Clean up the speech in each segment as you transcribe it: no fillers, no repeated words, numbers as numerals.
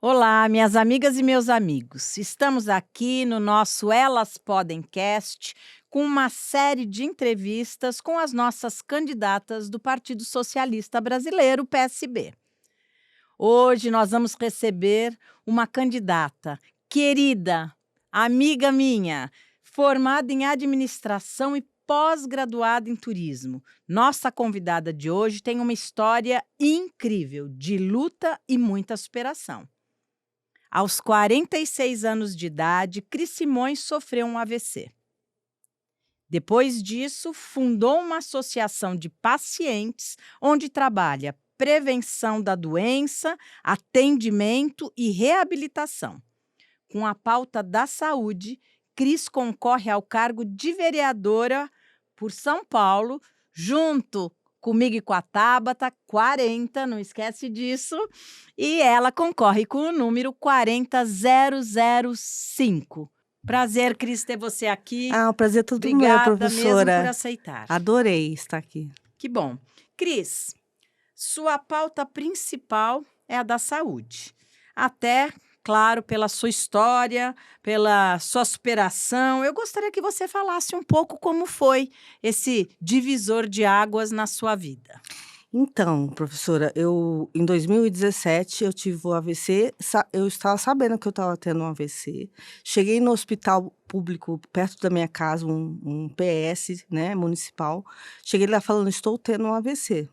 Olá, minhas amigas e meus amigos. Estamos aqui no nosso Elas Podem Cast com uma série de entrevistas com as nossas candidatas do Partido Socialista Brasileiro, PSB. Hoje nós vamos receber uma candidata querida, amiga minha, formada em administração e pós-graduada em turismo. Nossa convidada de hoje tem uma história incrível de luta e muita superação. Aos 46 anos de idade, Cris Simões sofreu um AVC. Depois disso, fundou uma associação de pacientes onde trabalha prevenção da doença, atendimento e reabilitação. Com a pauta da saúde, Cris concorre ao cargo de vereadora por São Paulo, junto comigo e com a Tabata, 40, não esquece disso, e ela concorre com o número 40005. Prazer, Cris, ter você aqui. O prazer é todo meu, Obrigada professora. mesmo por aceitar. Adorei estar aqui. Que bom. Cris, sua pauta principal é a da saúde. Até, claro, pela sua história, pela sua superação. Eu gostaria que você falasse um pouco como foi esse divisor de águas na sua vida. Então, professora, em 2017 eu tive o AVC, eu estava sabendo que eu estava tendo um AVC. Cheguei no hospital público perto da minha casa, um PS, né, municipal. Cheguei lá falando, estou tendo um AVC.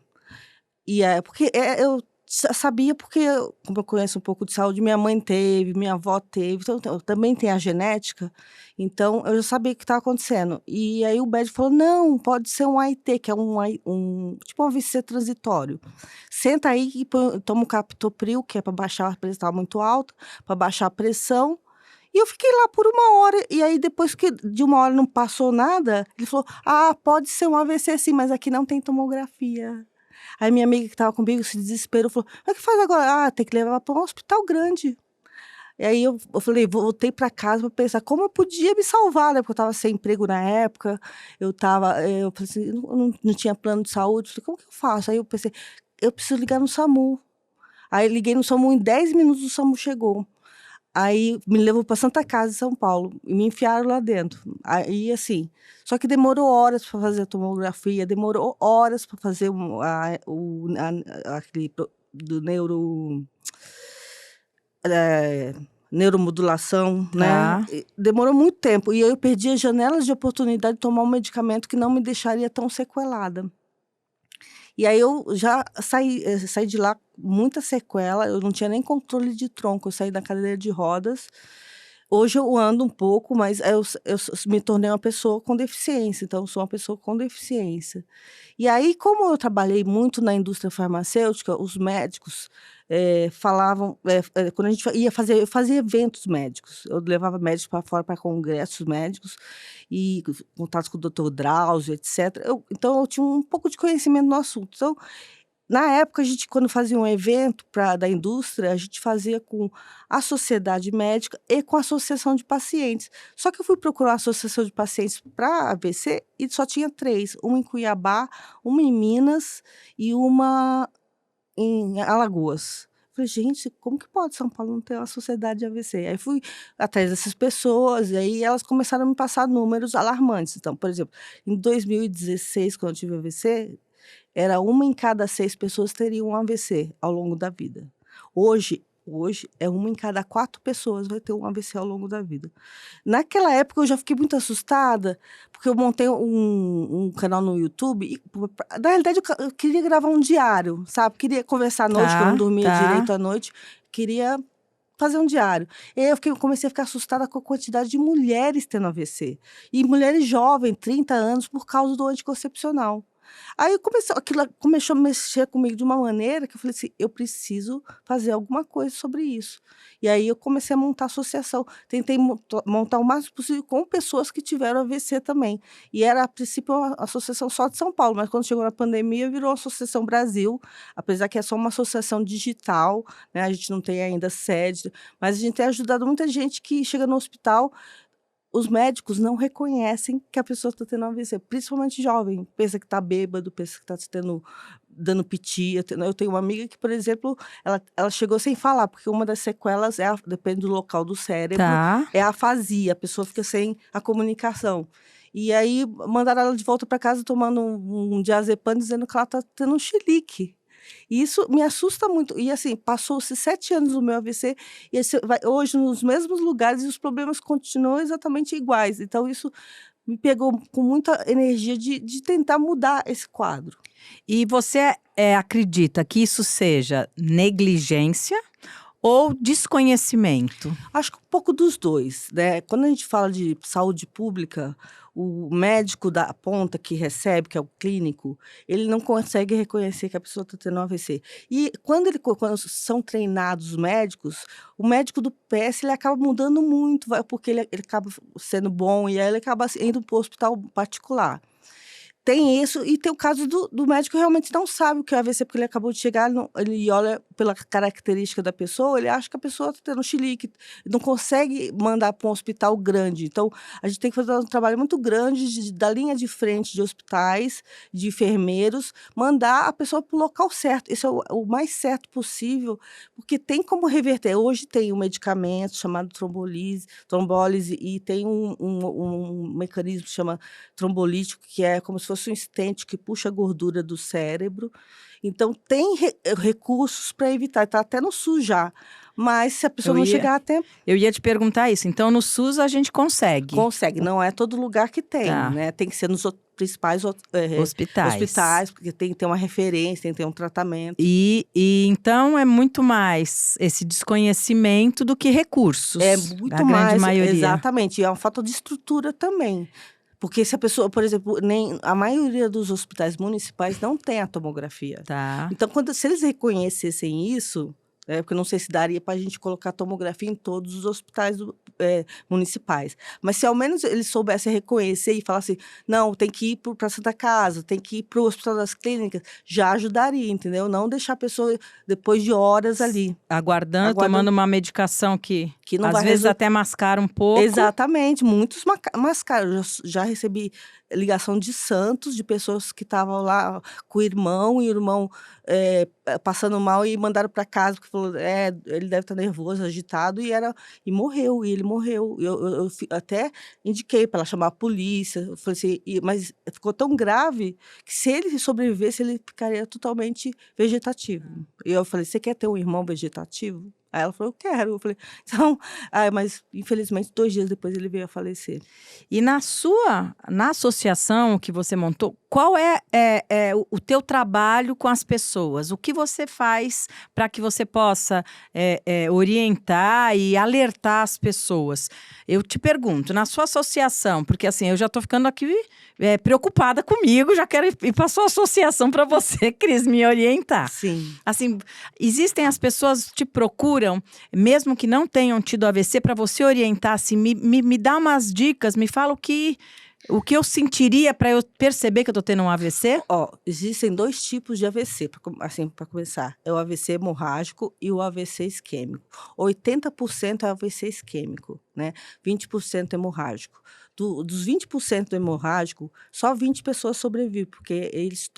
E porque eu sabia, porque como eu conheço um pouco de saúde, minha mãe teve, minha avó teve, então eu também tem a genética, então eu já sabia o que estava acontecendo. E aí o médico falou, não, pode ser um AIT, que é tipo um AVC transitório. Senta aí e toma um captopril, que é para baixar a pressão, estava muito alta, para baixar a pressão. E eu fiquei lá por 1 hora, e aí depois que de 1 hora não passou nada, ele falou, pode ser um AVC sim, mas aqui não tem tomografia. Aí minha amiga que estava comigo se desesperou, falou, mas o que faz agora? Tem que levar para um hospital grande. E aí eu falei, voltei para casa para pensar como eu podia me salvar, né? Porque eu estava sem emprego na época, eu falei assim, eu não tinha plano de saúde, falei, como que eu faço? Aí eu pensei, eu preciso ligar no SAMU. Aí liguei no SAMU, em 10 minutos o SAMU chegou. Aí me levou para Santa Casa, em São Paulo, e me enfiaram lá dentro. Aí, assim, só que demorou horas para fazer a tomografia, demorou horas para fazer aquele do neuromodulação, né? Tá. Demorou muito tempo. E eu perdi as janelas de oportunidade de tomar um medicamento que não me deixaria tão sequelada. E aí eu já saí de lá com muita sequela, eu não tinha nem controle de tronco, eu saí da cadeira de rodas. Hoje eu ando um pouco, mas eu me tornei uma pessoa com deficiência, então eu sou uma pessoa com deficiência. E aí, como eu trabalhei muito na indústria farmacêutica, os médicos falavam, quando a gente eu fazia eventos médicos, eu levava médicos para fora para congressos médicos e contatos com o doutor Drauzio, etc. Então eu tinha um pouco de conhecimento no assunto. Então, na época, a gente, quando fazia um evento da indústria, a gente fazia com a sociedade médica e com a associação de pacientes. Só que eu fui procurar a associação de pacientes para AVC e só tinha 3, uma em Cuiabá, uma em Minas e uma em Alagoas. Falei, gente, como que pode São Paulo não ter uma sociedade de AVC? Aí fui atrás dessas pessoas, e aí elas começaram a me passar números alarmantes. Então, por exemplo, em 2016, quando eu tive AVC, era 1 em cada 6 pessoas teriam um AVC ao longo da vida. Hoje é 1 em cada 4 pessoas vai ter um AVC ao longo da vida. Naquela época eu já fiquei muito assustada, porque eu montei um canal no YouTube e, na realidade, eu queria gravar um diário, sabe? Queria conversar à noite, que eu não dormia direito à noite, queria fazer um diário. E aí comecei a ficar assustada com a quantidade de mulheres tendo AVC. E mulheres jovens, 30 anos, por causa do anticoncepcional. Aí aquilo começou a mexer comigo de uma maneira que eu falei assim, eu preciso fazer alguma coisa sobre isso. E aí eu comecei a montar associação, tentei montar o máximo possível com pessoas que tiveram AVC também. E era, a princípio, uma associação só de São Paulo, mas quando chegou na pandemia virou a Associação Brasil, apesar que é só uma associação digital, né? A gente não tem ainda sede, mas a gente tem ajudado muita gente que chega no hospital. Os médicos não reconhecem que a pessoa está tendo AVC, principalmente jovem. Pensa que está bêbado, pensa que está tendo dando piti. Eu tenho uma amiga que, por exemplo, ela chegou sem falar, porque uma das sequelas, depende do local do cérebro, Tá. é a afasia, a pessoa fica sem a comunicação. E aí mandaram ela de volta para casa tomando um diazepam, dizendo que ela está tendo um chilique. E isso me assusta muito. E assim, passou-se 7 anos do meu AVC, e você vai hoje nos mesmos lugares e os problemas continuam exatamente iguais. Então isso me pegou com muita energia de tentar mudar esse quadro. E você, acredita que isso seja negligência ou desconhecimento? Acho que um pouco dos 2, né. Quando a gente fala de saúde pública, o médico da ponta que recebe, que é o clínico, ele não consegue reconhecer que a pessoa está tendo um AVC. E quando são treinados os médicos, o médico do PS ele acaba mudando muito, porque ele acaba sendo bom, e aí ele acaba indo para o hospital particular. Tem isso, e tem o caso do médico que realmente não sabe o que é AVC, porque ele acabou de chegar, ele olha pela característica da pessoa, ele acha que a pessoa está tendo chilique, não consegue mandar para um hospital grande. Então, a gente tem que fazer um trabalho muito grande da linha de frente de hospitais, de enfermeiros, mandar a pessoa para o local certo. Isso é o mais certo possível, porque tem como reverter. Hoje tem um medicamento chamado trombólise, e tem um mecanismo que chama trombolítico, que é como se fosse um stent que puxa a gordura do cérebro. Então tem recursos para evitar, está até no SUS já, mas se a pessoa Eu não ia chegar a tempo, eu ia te perguntar isso, então no SUS a gente consegue? consegue. Não é todo lugar que tem, Tá. né, tem que ser nos principais Hospitais. hospitais, porque tem que ter uma referência, tem que ter um tratamento. E então é muito mais esse desconhecimento do que recursos, É a muito grande mais, maioria. exatamente, e é uma falta de estrutura também. Porque se a pessoa, por exemplo, nem a maioria dos hospitais municipais não tem a tomografia. Tá. Então, se eles reconhecessem isso, porque eu não sei se daria para a gente colocar tomografia em todos os hospitais municipais, mas se ao menos eles soubessem reconhecer e falar assim, não, tem que ir para a Santa Casa, tem que ir para o Hospital das Clínicas, já ajudaria, entendeu? Não deixar a pessoa depois de horas ali, Aguardando, aguardando, tomando uma medicação que que não às vai vezes resolver. até mascara um pouco. Exatamente, muitos mascaram. Já recebi ligação de Santos, de pessoas que estavam lá com o irmão passando mal, e mandaram para casa, porque falou: ele deve estar nervoso, agitado", e morreu, e ele morreu. Eu até indiquei para ela chamar a polícia, eu falei assim, mas ficou tão grave que, se ele sobrevivesse, ele ficaria totalmente vegetativo. E eu falei: "Você quer ter um irmão vegetativo?" Aí ela falou: "Eu quero". Eu falei: "Então", mas infelizmente 2 dias depois ele veio a falecer. E na associação que você montou, qual é o teu trabalho com as pessoas? O que você faz para que você possa orientar e alertar as pessoas? Eu te pergunto, na sua associação, porque assim, eu já estou ficando aqui preocupada comigo, já quero ir para a sua associação para você, Cris, me orientar. Sim. Assim, existem as pessoas te procuram, mesmo que não tenham tido AVC, para você orientar, assim, me dá umas dicas, me fala o que eu sentiria para eu perceber que eu tô tendo um AVC? Existem 2 tipos de AVC, para começar, é o AVC hemorrágico e o AVC isquêmico. 80% é AVC isquêmico, né, 20% hemorrágico. Dos 20% do hemorrágico, só 20 pessoas sobrevivem, porque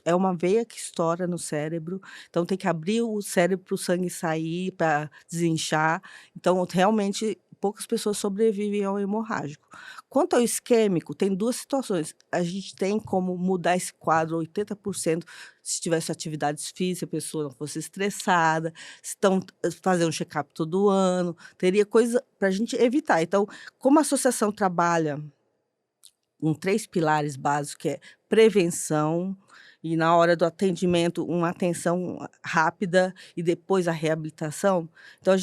é uma veia que estoura no cérebro, então tem que abrir o cérebro para o sangue sair, para desinchar. Então, realmente, poucas pessoas sobrevivem ao hemorrágico. Quanto ao isquêmico, tem 2 situações. A gente tem como mudar esse quadro 80%, se tivesse atividades físicas, a pessoa não fosse estressada, fazer um check-up todo ano, teria coisa para a gente evitar. Então, como a associação trabalha com 3 pilares básicos, que é prevenção, e na hora do atendimento, uma atenção rápida, e depois a reabilitação. Então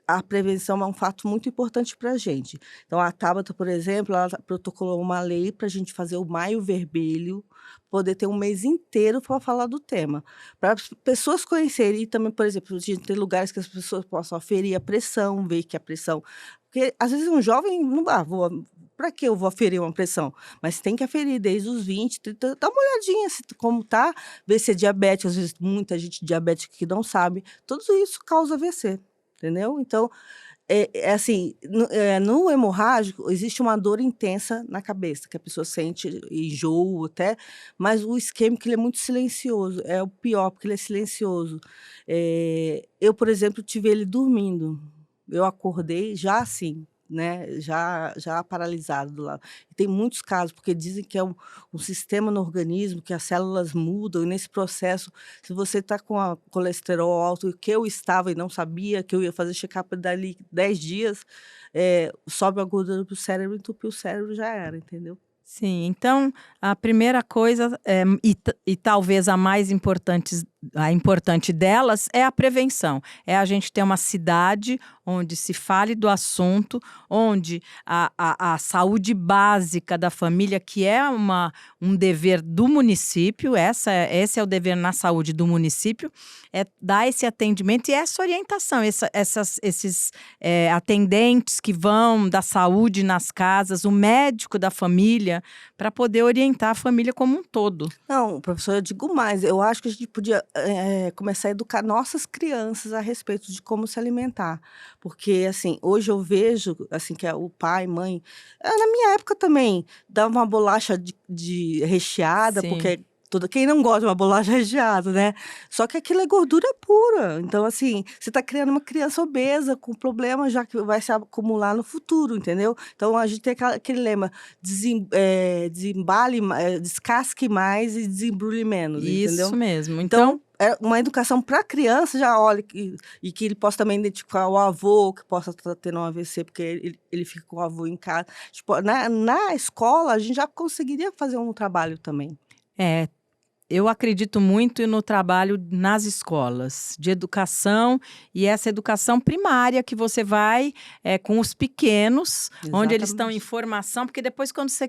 a prevenção é um fato muito importante para a gente. Então a Tabata, por exemplo, ela protocolou uma lei para a gente fazer o Maio Vermelho, poder ter um mês inteiro para falar do tema. Para as pessoas conhecerem, e também, por exemplo, a gente tem lugares que as pessoas possam aferir a pressão, ver que a pressão, porque às vezes um jovem não para que eu vou aferir uma pressão? Mas tem que aferir desde os 20, 30, dá uma olhadinha como tá, ver se é diabético, às vezes muita gente diabética que não sabe. Tudo isso causa AVC, entendeu? Então, assim, no hemorrágico existe uma dor intensa na cabeça, que a pessoa sente enjoo até, mas o isquêmico ele é muito silencioso, é o pior, porque ele é silencioso. Eu, por exemplo, tive ele dormindo. Eu acordei já assim, né, já paralisado do lado. E tem muitos casos, porque dizem que é um sistema no organismo, que as células mudam, e nesse processo, se você está com a colesterol alto, que eu estava e não sabia, que eu ia fazer check-up dali 10 dias, sobe a gordura para o cérebro, entupiu o cérebro, já era, entendeu? Sim, então a primeira coisa, e talvez a importante delas é a prevenção. É a gente ter uma cidade onde se fale do assunto, onde a saúde básica da família, que é um dever do município, esse é o dever na saúde do município, é dar esse atendimento e essa orientação, esses atendentes que vão da saúde nas casas, o médico da família, para poder orientar a família como um todo. Não, professor, eu digo mais, eu acho que a gente podia começar a educar nossas crianças a respeito de como se alimentar, porque, assim, hoje eu vejo, assim, que o pai, mãe, na minha época também, dava uma bolacha recheada, Sim. porque quem não gosta de uma bolacha recheada, né? Só que aquilo é gordura pura. Então, assim, você está criando uma criança obesa com problema já que vai se acumular no futuro, entendeu? Então, a gente tem aquele lema, desembale, descasque mais e desembrulhe menos, entendeu? Isso mesmo. Então, é uma educação para a criança, já olha, e que ele possa também identificar o avô, que possa estar tendo um AVC, porque ele fica com o avô em casa. Tipo, na escola, a gente já conseguiria fazer um trabalho também. Eu acredito muito no trabalho nas escolas, de educação, e essa educação primária que você vai com os pequenos, onde eles estão em Exatamente. formação, porque depois quando você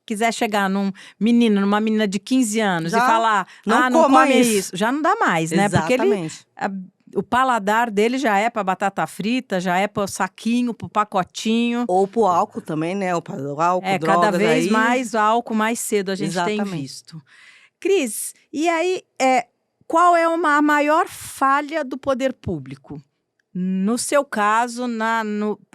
quiser chegar numa menina de 15 anos e Já falar, não não coma come isso. isso, já não dá mais, né? Porque Exatamente. o paladar dele já é para batata frita, já é para o saquinho, para o pacotinho. Ou pro álcool também, né? O álcool, Cada drogas vez aí. mais álcool, mais cedo a gente tem Exatamente. visto. Cris, e aí, qual é a maior falha do poder público? No seu caso,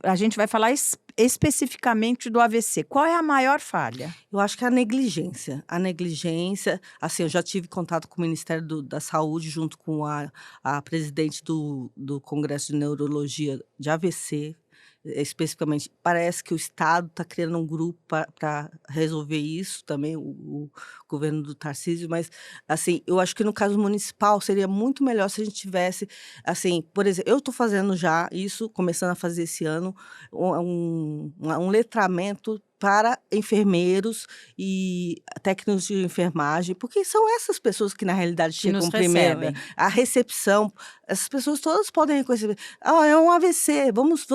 a gente vai falar especificamente do AVC. Qual é a maior falha? Eu acho que é a negligência. A negligência, assim, eu já tive contato com o Ministério da Saúde, junto com a presidente do Congresso de Neurologia de AVC, especificamente. Parece que o Estado está criando um grupo para resolver isso também, o governo do Tarcísio, mas, assim, eu acho que no caso municipal seria muito melhor se a gente tivesse, assim, por exemplo, eu estou fazendo já isso, começando a fazer esse ano, um letramento para enfermeiros e técnicos de enfermagem, porque são essas pessoas que na realidade Que nos chegam primeiro, recebem. a recepção, essas pessoas todas podem reconhecer, é um AVC, vamos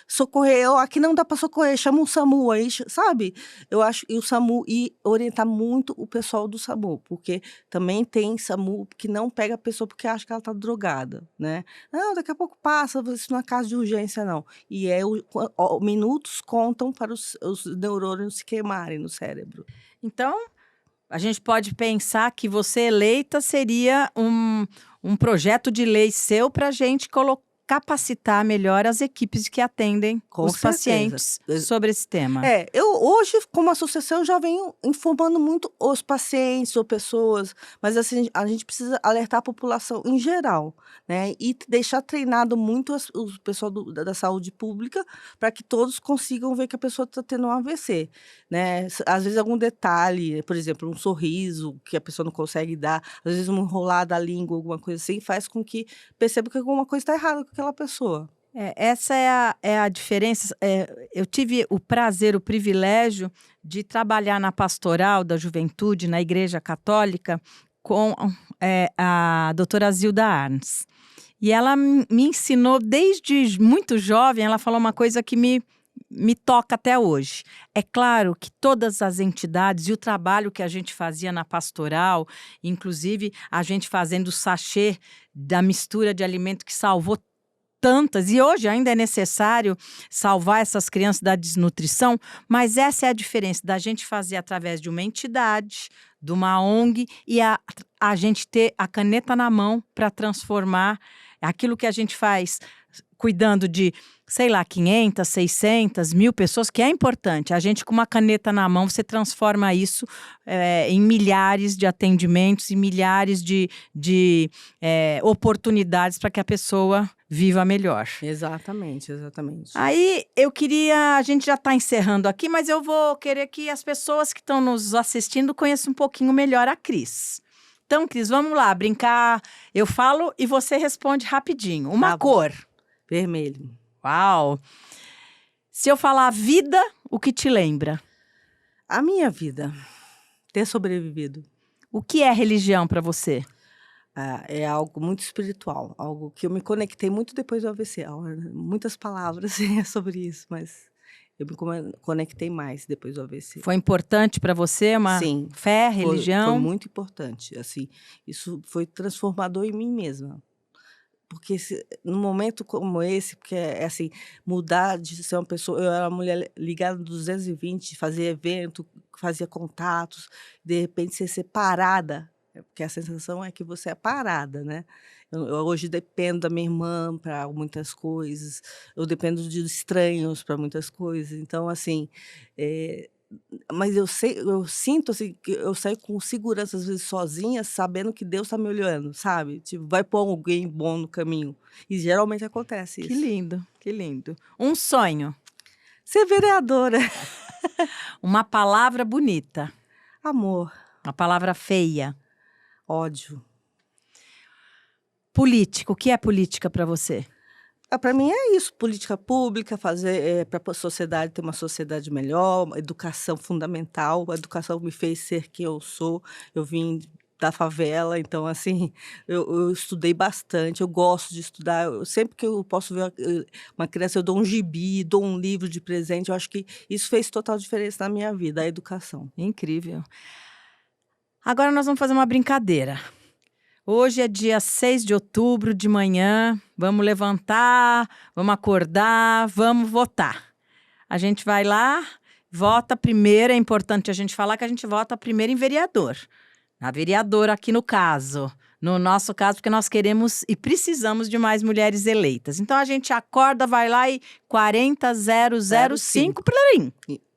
socorrer, aqui não dá para socorrer, chama um SAMU aí, sabe? Eu acho, e o SAMU, e orientar muito o pessoal do SAMU, porque também tem SAMU que não pega a pessoa porque acha que ela está drogada, né? Não, daqui a pouco passa, isso não é caso de urgência, não. E minutos contam para os neurônios se queimarem no cérebro. Então, a gente pode pensar que você eleita seria um projeto de lei seu para a gente capacitar melhor as equipes que atendem Com os certeza. pacientes sobre esse tema. Eu hoje, como associação, já venho informando muito os pacientes ou pessoas, mas assim, a gente precisa alertar a população em geral, né? E deixar treinado muito o pessoal da saúde pública para que todos consigam ver que a pessoa está tendo um AVC, né? Às vezes algum detalhe, por exemplo, um sorriso que a pessoa não consegue dar, às vezes uma enrolada da língua, alguma coisa assim, faz com que perceba que alguma coisa está errada com aquela pessoa. Essa é a diferença. Eu tive o prazer, o privilégio de trabalhar na pastoral da juventude, na Igreja Católica, com a doutora Zilda Arns. E ela me ensinou, desde muito jovem, ela falou uma coisa que me toca até hoje. É claro que todas as entidades e o trabalho que a gente fazia na pastoral, inclusive a gente fazendo o sachê da mistura de alimento que salvou tantas, e hoje ainda é necessário salvar essas crianças da desnutrição, mas essa é a diferença da gente fazer através de uma entidade, de uma ONG, e a gente ter a caneta na mão para transformar aquilo que a gente faz cuidando de, sei lá, 500, 600, 1000 pessoas, que é importante. A gente, com uma caneta na mão, você transforma isso em milhares de atendimentos e milhares de oportunidades para que a pessoa viva melhor. Exatamente, exatamente. Aí, a gente já está encerrando aqui, mas eu vou querer que as pessoas que estão nos assistindo conheçam um pouquinho melhor a Cris. Então, Cris, vamos lá, brincar. Eu falo e você responde rapidinho. Uma Tá bom. cor. Vermelho. Uau! Se eu falar vida, o que te lembra? A minha vida, ter sobrevivido. O que é religião para você? É algo muito espiritual, algo que eu me conectei muito depois do AVC. Muitas palavras sobre isso, mas eu me conectei mais depois do AVC. Foi importante para você uma Sim, fé, foi religião? muito importante. Assim, isso foi transformador em mim mesma. Porque num momento como esse, porque assim, mudar de ser uma pessoa, eu era uma mulher ligada no 220, fazia evento, fazia contatos, de repente ser separada, porque a sensação é que você é parada, né? Eu hoje dependo da minha irmã para muitas coisas, eu dependo de estranhos para muitas coisas, então assim, mas eu sinto assim que eu saio com segurança, às vezes sozinha, sabendo que Deus está me olhando, sabe? Tipo, vai pôr alguém bom no caminho. E geralmente acontece Que isso. lindo, que lindo. Um sonho, Ser vereadora. uma palavra bonita, Amor, uma palavra feia. ódio. Político, o que é política para você? Para mim é isso, política pública, fazer para a sociedade ter uma sociedade melhor, uma educação fundamental. A educação me fez ser quem eu sou. Eu vim da favela, então assim, eu estudei bastante, eu gosto de estudar. Sempre que eu posso ver uma criança, eu dou um gibi, dou um livro de presente. Eu acho que isso fez total diferença na minha vida, a educação. Incrível. Agora nós vamos fazer uma brincadeira. Hoje é dia 6 de outubro, de manhã. Vamos levantar, vamos acordar, vamos votar. A gente vai lá, vota primeiro. É importante a gente falar que a gente vota primeiro em vereador. A vereadora aqui no caso. No nosso caso, porque nós queremos e precisamos de mais mulheres eleitas. Então a gente acorda, vai lá e 40005 plerim.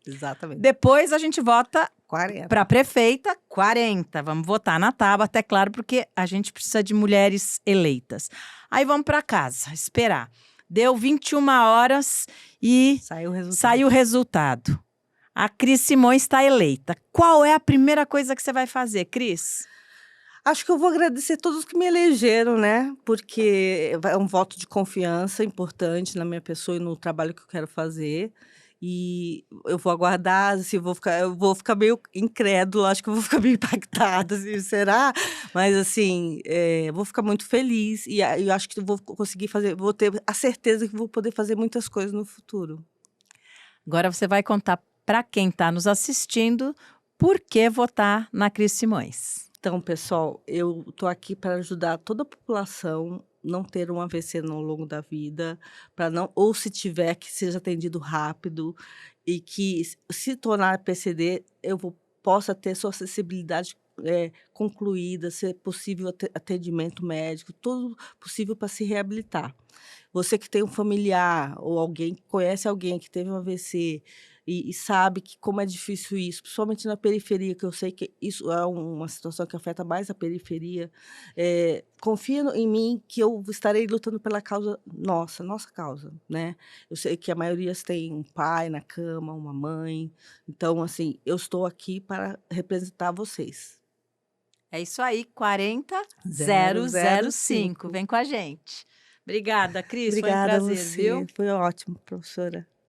Exatamente. Depois a gente vota 40. para prefeita, 40. Vamos votar na tábua, até claro, porque a gente precisa de mulheres eleitas. Aí vamos para casa, esperar. Deu 21 horas e saiu o resultado. A Cris Simões está eleita. Qual é a primeira coisa que você vai fazer, Cris? Acho que eu vou agradecer todos que me elegeram, né? Porque é um voto de confiança importante na minha pessoa e no trabalho que eu quero fazer. E eu vou aguardar, assim, eu vou ficar meio incrédula, acho que eu vou ficar meio impactada, assim, será? Mas, assim, vou ficar muito feliz e eu acho que eu vou conseguir fazer, vou ter a certeza que vou poder fazer muitas coisas no futuro. Agora você vai contar para quem está nos assistindo por que votar na Cris Simões. Então, pessoal, eu estou aqui para ajudar toda a população não ter um AVC ao longo da vida, para não, ou se tiver, que seja atendido rápido e que, se tornar PCD, possa ter sua acessibilidade concluída, ser possível atendimento médico, tudo possível para se reabilitar. Você que tem um familiar ou alguém que conhece alguém que teve um AVC e sabe que como é difícil isso, principalmente na periferia, que eu sei que isso é uma situação que afeta mais a periferia, confia em mim que eu estarei lutando pela causa nossa causa, né? Eu sei que a maioria tem um pai na cama, uma mãe, então, assim, eu estou aqui para representar vocês. É isso aí, 40005. Vem com a gente. Obrigada, Cris. Obrigada foi um prazer, a você. viu? Foi ótimo, professora.